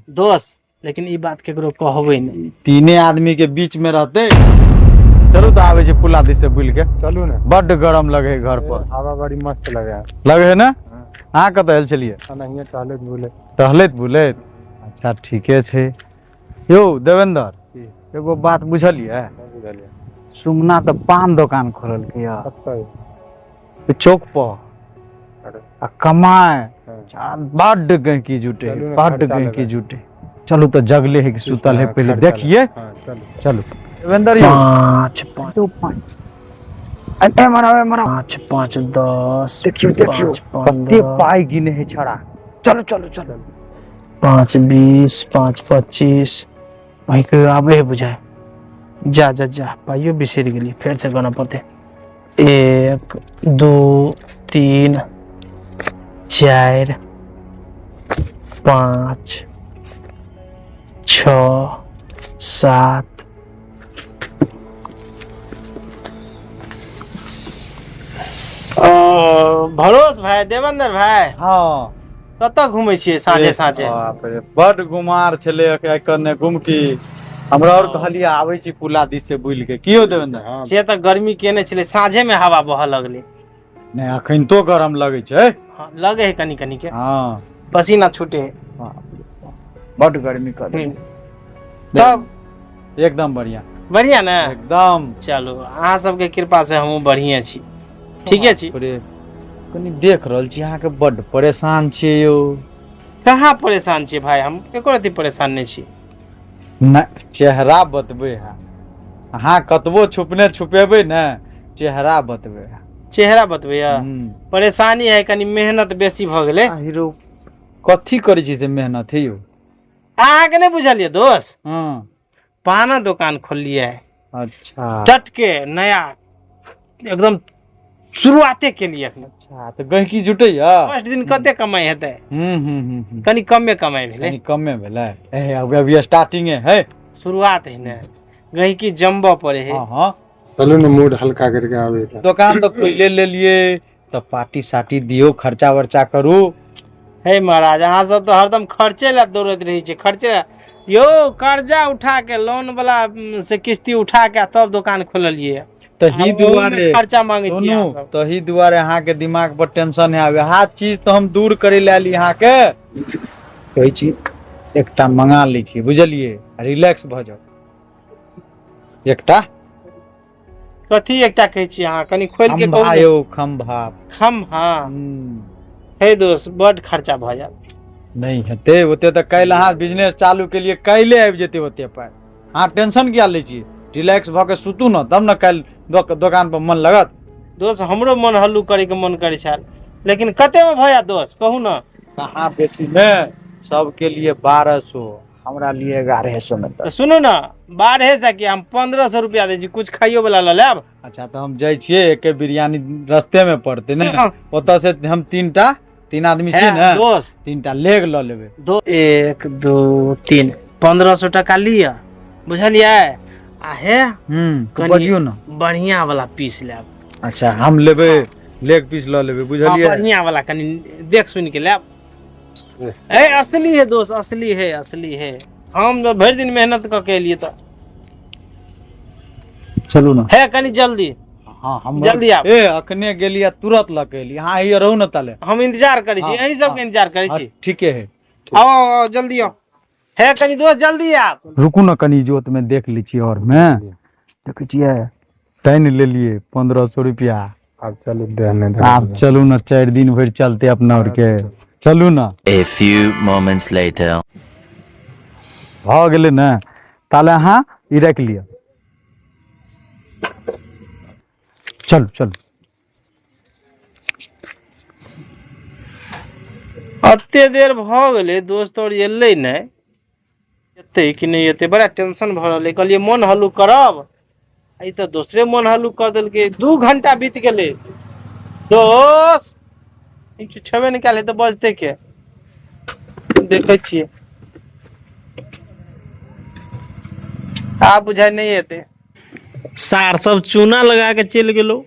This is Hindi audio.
दोस्त लेकिन ई बात केकरो कहबे नहीं। तीने आदमी के बीच में रहते। चलू तो आवे पुला दिस से बुल के चलू ना। बड्ड गरम लगे घर पर। हवा बड़ी मस्त लगे लगे है ना। हाँ कत हेल चलिए टहलैत बुलैत। अच्छा ठीके छे। यो देवेंद्र एगो बात बुझलिए सुमना तो पान दुकान खोलल के चौक पर आ कमाए बड्ड गहकी जुटे बड्ड गहकी जुटे। चलो तो जगले है कि सुतल है पहले देखिए। चलो देवेंद्र पाँच पाँच पाँच पाँच 10 देखियो देखियो कते पाई गिने है छड़ा। चलो चलो चलो 5 20 5 25 भाई के आबे है बुझाए। जा जा जा पाइयो बिसर गेली फिर से गना पड़ते। 1 2 3 4 5 6 7 भरोस भाई देवेंद्र भाई हाँ कत घूमे छिए साँझे साँझे। बाप रे बड्ड गुमार छले करने घुमकी हमरा और कहलिए आवे छी पुला दिस से बुल के की हो देवेंद्र। हाँ से तो गर्मी केने छले साँझे में हवा बह लगले। नहीं अखन तो गरम लगे छे। हाँ, लगे है कनी कनी के। हाँ पसीना छूटे है। हाँ बड्ड गर्मी कर तब एकदम बढ़िया बढ़िया ना एकदम। चलो अहाँ सबके कृपा से हमहू बढ़िया छी ठीके छी। कनी देख रहल छी अहाँ के बड्ड परेशान छियै यो। कहाँ परेशान छी भाई हम एको रति परेशान नहीं छी। न चेहरा बतबे है अहाँ कतबो छुपने छुपेबे न चेहरा बतबे है। चेहरा बतबे परेशानी है कनी मेहनत बेसी भ गेले। हीरो कथी करे छी से मेहनत है यो। अहाँ के नहीं बुझलिए दोस्त हाँ पाना दुकान खोलिए है। अच्छा टट के नया एकदम शुरुआते के लिए। अच्छा तो गहकी जुटे या फर्स्ट दिन कते कमाई हेतै। कनी कमे कमाई भेले कनी कमे भेले ए अभी स्टार्टिंग है शुरुआत है ना गहकी जम्बो पड़े है। हां हां चलो ना मूड हल्का करके आवे। दुकान तो खोले ले लिए तो पार्टी साटी दियो खर्चा वर्चा करू। हे महाराज अहाँ सब तो हरदम खर्चे ला दौड़त रही छे खर्चे यो कर्जा उठा के लोन वाला से किस्ती उठा के तब दुकान खोललिए। तही दुआरे खर्चा मांगे छी अहाँ सब। तही दुआरे अहाँ के दिमाग पर टेंशन है आवे हाथ चीज तो हम दूर करे लाली अहाँ के कहै छी एकटा मंगा लै छी बुझलिए रिलैक्स भ जाओ। एकटा कथी एकटा कहै छी अहाँ कनी खोल के कहू। आयो खंभा हां हे दोस्त बड खर्चा भ जात। नहीं हेते ओते तो कल अहाँ बिजनेस चालू के लिए कइले आबि जेते ओते पाइ। अहाँ टेंशन किया लै छी रिलैक्स भ के सुतू न तब न कल दुकान पर मन लगत। दोस्त हमरो मन हल्लू करे के मन करे छल लेकिन कते में भया दोस्त कहू न। कहाँ बेसी में सबके लिए 1200 हमरा लिए 1100 में। तो सुनो ना 1200 की हम 1500 रुपया दे छी कुछ खाइयो वाला ल लेब। अच्छा तो हम जाय छिए एक बिरयानी रास्ते में पड़ते ने ओत से हम तीन आदमी छिए ना दोस्त 3टा लेग ल लेबे। 1 2 3 1500 टका लिया बुझलिए आ हे तो बजियो ना बढ़िया वाला पीस लेब। अच्छा हम लेबे लेग पीस ल लेबे बुझलिए बढ़िया वाला कनी देख सुन के लेब। ए असली है दोस्त असली है हम तो भर दिन मेहनत क के लिए तो चलू ना है कनी जल्दी। हां हम जल्दी आप ए अखने गेलिए तुरंत ल के एली। हां ये रहू न तले हम इंतजार करै छी एही सब के इंतजार करै छी। ठीके है आओ जल्दी आओ है कनी दोस्त जल्दी आप रुकू न कनी जोत में देख ली छी और में देखे छिए टाइन ले लिए 1500 रुपया। अब चलो देने आप चलू न 4 दिन भर चलते अपना और के चलू न। A few moments later भ गेले न ताले हां ई रख लिया। चल चल अत्ते देर भ गेले दोस्त और एले नै एते कि नहीं एते बड़ा टेंशन भ रहले कहलिए मन हल्लू करब आई तो दूसरे मन हल्लू क देल के 2 घंटा बीत गेले दोस्त ई छबे निकाले तो बजते के देखे छिए आ बुझाई नहीं एते सार सब चूना लगा के चल गेलो।